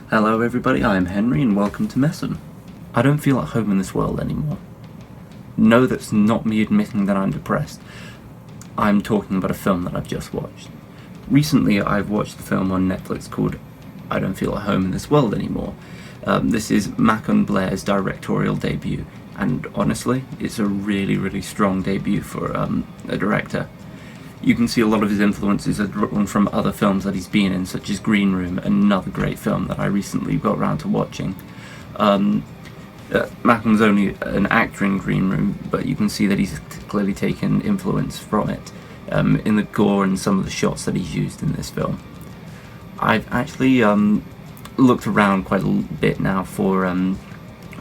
Hello everybody, I'm Henry and welcome to Messon. I don't feel at home in this world anymore. No, that's not me admitting that I'm depressed. I'm talking about a film that I've just watched. Recently I've watched a film on Netflix called I Don't Feel at Home in This World Anymore. This is Macon Blair's directorial debut, and honestly, it's a really strong debut for a director. You can see a lot of his influences are drawn from other films that he's been in, such as Green Room, another great film that I recently got around to watching. Macon's only an actor in Green Room, but you can see that he's clearly taken influence from it in the gore and some of the shots that he's used in this film. I've actually looked around quite a bit now for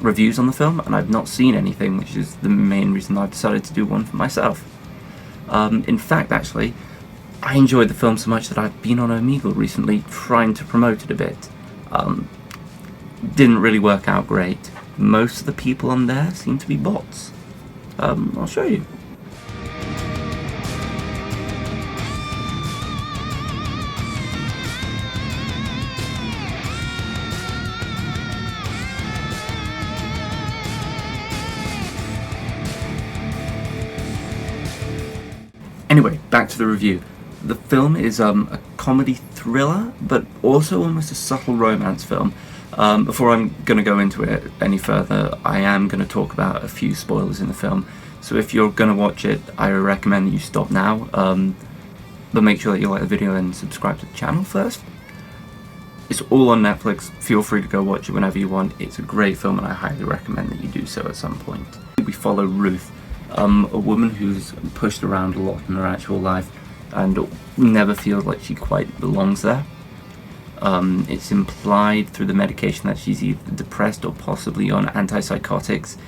reviews on the film, and I've not seen anything, which is the main reason I've decided to do one for myself. In fact, actually, I enjoyed the film so much that I've been on Omegle recently trying to promote it a bit. Didn't really work out great. Most of the people on there seem to be bots. I'll show you. Anyway, back to the review. The film is a comedy thriller, but also almost a subtle romance film. Before I'm going to go into it any further, I am going to talk about a few spoilers in the film. So if you're going to watch it, I recommend that you stop now. But make sure that you like the video and subscribe to the channel first. It's all on Netflix. Feel free to go watch it whenever you want. It's a great film and I highly recommend that you do so at some point. We follow Ruth, a woman who's pushed around a lot in her actual life and never feels like she quite belongs there. It's implied through the medication that she's either depressed or possibly on antipsychotics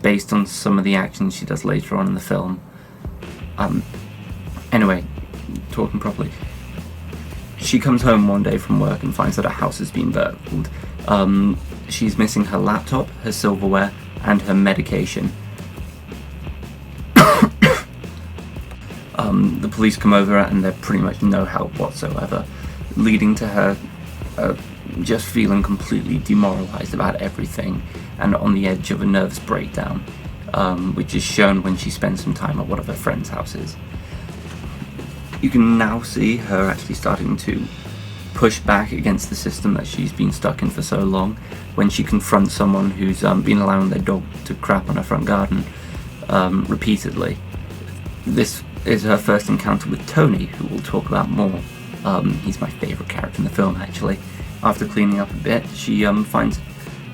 based on some of the actions she does later on in the film. Anyway, talking properly. She comes home one day from work and finds that her house has been burgled. She's missing her laptop, her silverware, and her medication. The police come over and they're pretty much no help whatsoever, leading to her just feeling completely demoralized about everything and on the edge of a nervous breakdown, which is shown when she spends some time at one of her friends' houses. You can now see her actually starting to push back against the system that she's been stuck in for so long when she confronts someone who's been allowing their dog to crap on her front garden repeatedly. This is her first encounter with Tony, who we'll talk about more. He's my favourite character in the film, actually. After cleaning up a bit, she finds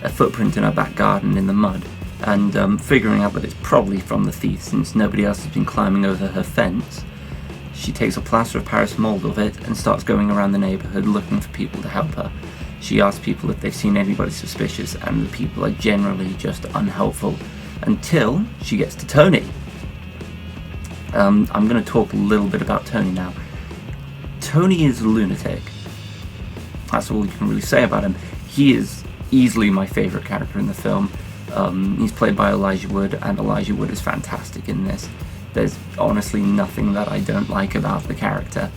a footprint in her back garden in the mud, and figuring out that it's probably from the thief since nobody else has been climbing over her fence, she takes a plaster of Paris mould of it and starts going around the neighbourhood looking for people to help her. She asks people if they've seen anybody suspicious, and the people are generally just unhelpful, until she gets to Tony. I'm going to talk a little bit about Tony now. Tony is a lunatic. That's all you can really say about him. He is easily my favourite character in the film. He's played by Elijah Wood, and Elijah Wood is fantastic in this. There's honestly nothing that I don't like about the character.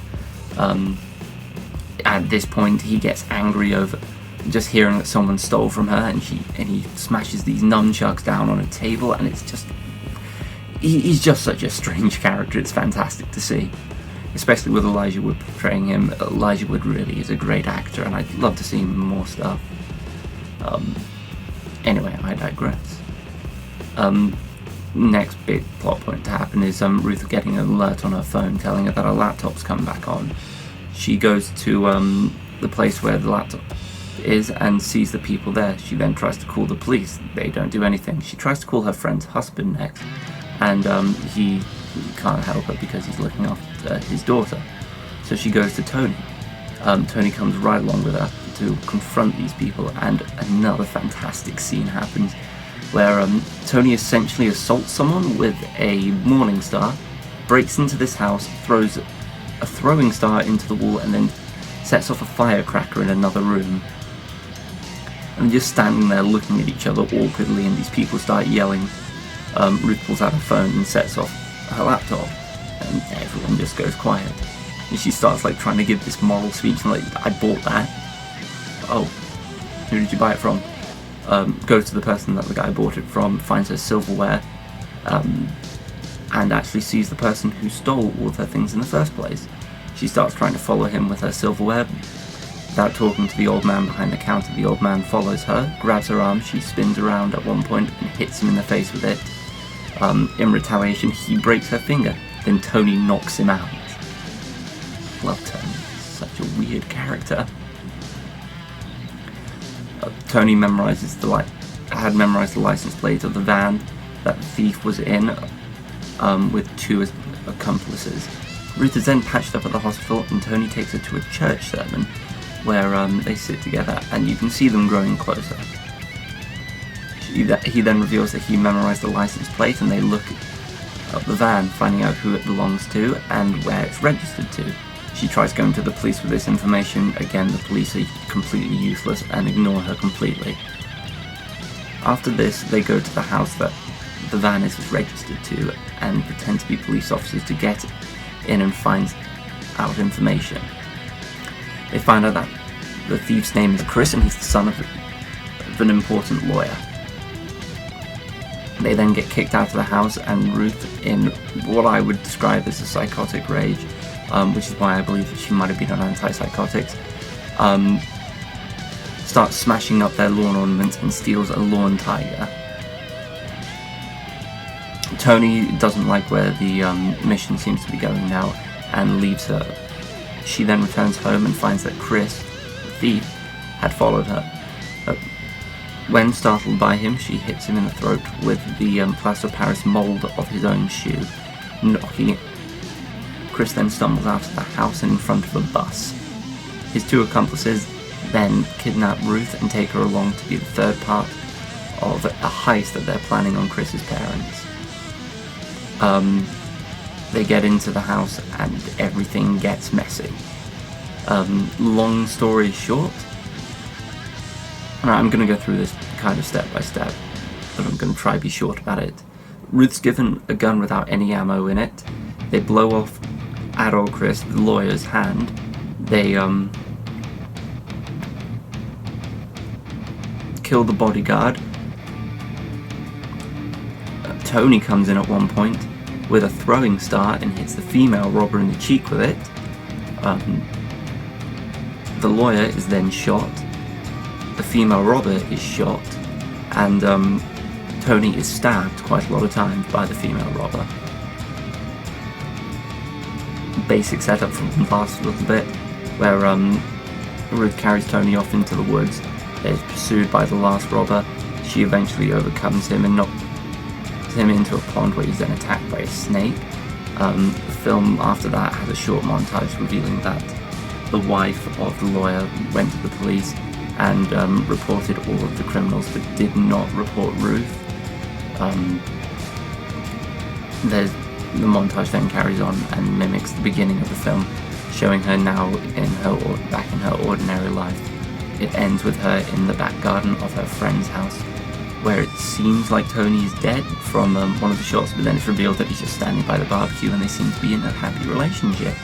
At this point, he gets angry over just hearing that someone stole from her, and he smashes these nunchucks down on a table, and it's just... He's just such a strange character. It's fantastic to see, especially with Elijah Wood portraying him. Elijah Wood really is a great actor, and I'd love to see him in more stuff. Anyway, I digress. Next big plot point to happen is Ruth getting an alert on her phone telling her that her laptop's come back on. She goes to the place where the laptop is and sees the people there. She then tries to call the police. They don't do anything. She tries to call her friend's husband next, and he can't help her because he's looking after his daughter. So she goes to Tony. Tony comes right along with her to confront these people, and another fantastic scene happens where Tony essentially assaults someone with a Morning Star, breaks into this house, throws a throwing star into the wall, and then sets off a firecracker in another room. And just standing there looking at each other awkwardly, and these people start yelling. Ruth pulls out her phone and sets off her laptop, and everyone just goes quiet. And she starts like trying to give this moral speech and like, I bought that. Oh, Who did you buy it from? Goes to the person that the guy bought it from, finds her silverware, and actually sees the person who stole all of her things in the first place. She starts trying to follow him with her silverware. Without talking to the old man behind the counter, the old man follows her, grabs her arm, she spins around at one point and hits him in the face with it. In retaliation, he breaks her finger, then Tony knocks him out. Love Tony, such a weird character. Tony had memorized the license plate of the van that the thief was in, with 2 accomplices. Ruth is then patched up at the hospital, and Tony takes her to a church sermon where they sit together, and you can see them growing closer. He then reveals that he memorized the license plate, and they look at the van, finding out who it belongs to and where it's registered to. She tries going to the police with this information. Again, the police are completely useless and ignore her completely. After this, they go to the house that the van is registered to and pretend to be police officers to get in and find out information. They find out that the thief's name is Chris and he's the son of an important lawyer. They then get kicked out of the house, and Ruth, in what I would describe as a psychotic rage, which is why I believe that she might have been on antipsychotics, starts smashing up their lawn ornaments and steals a lawn tiger. Tony doesn't like where the mission seems to be going now and leaves her. She then returns home and finds that Chris, the thief, had followed her. When startled by him, she hits him in the throat with the plaster of Paris mould of his own shoe, knocking it. Chris then stumbles out of the house and in front of a bus. His 2 accomplices then kidnap Ruth and take her along to be the third part of a heist that they're planning on Chris's parents. They get into the house and everything gets messy. Long story short, I'm going to go through this kind of step by step, but I'm going to try to be short about it. Ruth's given a gun without any ammo in it. They blow off adult Chris, the lawyer's hand. They kill the bodyguard. Tony comes in at one point with a throwing star and hits the female robber in the cheek with it. The lawyer is then shot. The female robber is shot, and Tony is stabbed quite a lot of times by the female robber. Basic setup from the last little bit, where Ruth carries Tony off into the woods. They're pursued by the last robber. She eventually overcomes him and knocks him into a pond where he's then attacked by a snake. The film after that has a short montage revealing that the wife of the lawyer went to the police and reported all of the criminals but did not report Ruth. The montage then carries on and mimics the beginning of the film, showing her now back in her ordinary life. It ends with her in the back garden of her friend's house, where it seems like Tony is dead from one of the shots, but then it's revealed that he's just standing by the barbecue and they seem to be in a happy relationship.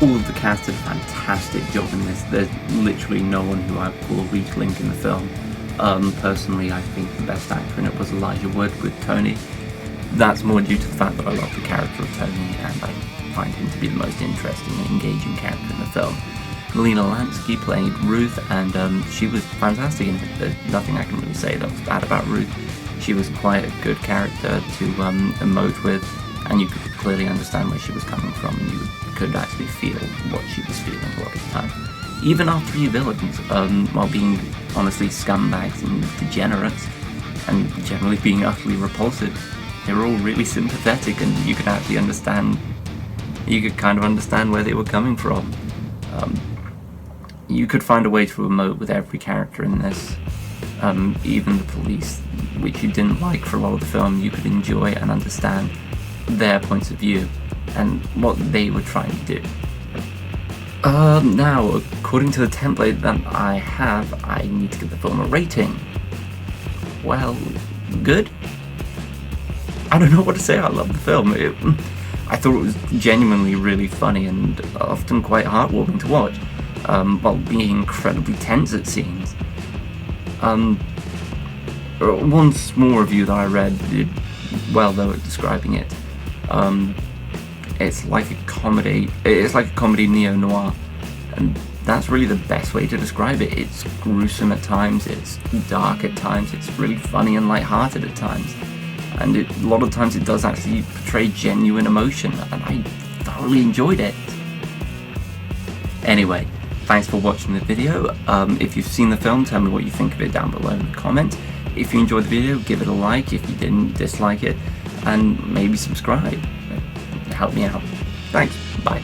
All of the cast did a fantastic job in this. There's literally no one who I would call a weak link in the film. Personally, I think the best actor in it was Elijah Wood with Tony. That's more due to the fact that I love the character of Tony and I find him to be the most interesting and engaging character in the film. Melina Lansky played Ruth, and she was fantastic in it. There's nothing I can really say that was bad about Ruth. She was quite a good character to emote with, and you could clearly understand where she was coming from, and you could actually feel what she was feeling a lot of the time. Even our 3 villains, while being honestly scumbags and degenerates, and generally being utterly repulsive, they were all really sympathetic, and you could actually understand, you could kind of understand where they were coming from. You could find a way to emote with every character in this. Even the police, which you didn't like for a lot of the film, you could enjoy and understand their points of view and what they were trying to do. Now, according to the template that I have, I need to give the film a rating. Well, good? I don't know what to say. I love the film. I thought it was genuinely really funny and often quite heartwarming to watch, while being incredibly tense at scenes. One small review that I read did well though at describing it. It's like a comedy. It's like a comedy neo-noir, and that's really the best way to describe it. It's gruesome at times, it's dark at times, it's really funny and light-hearted at times, and a lot of times it does actually portray genuine emotion, and I thoroughly enjoyed it. Anyway, thanks for watching the video. If you've seen the film, tell me what you think of it down below in the comments. If you enjoyed the video, give it a like. If you didn't, dislike it, and maybe subscribe. Help me out. Thanks. Bye.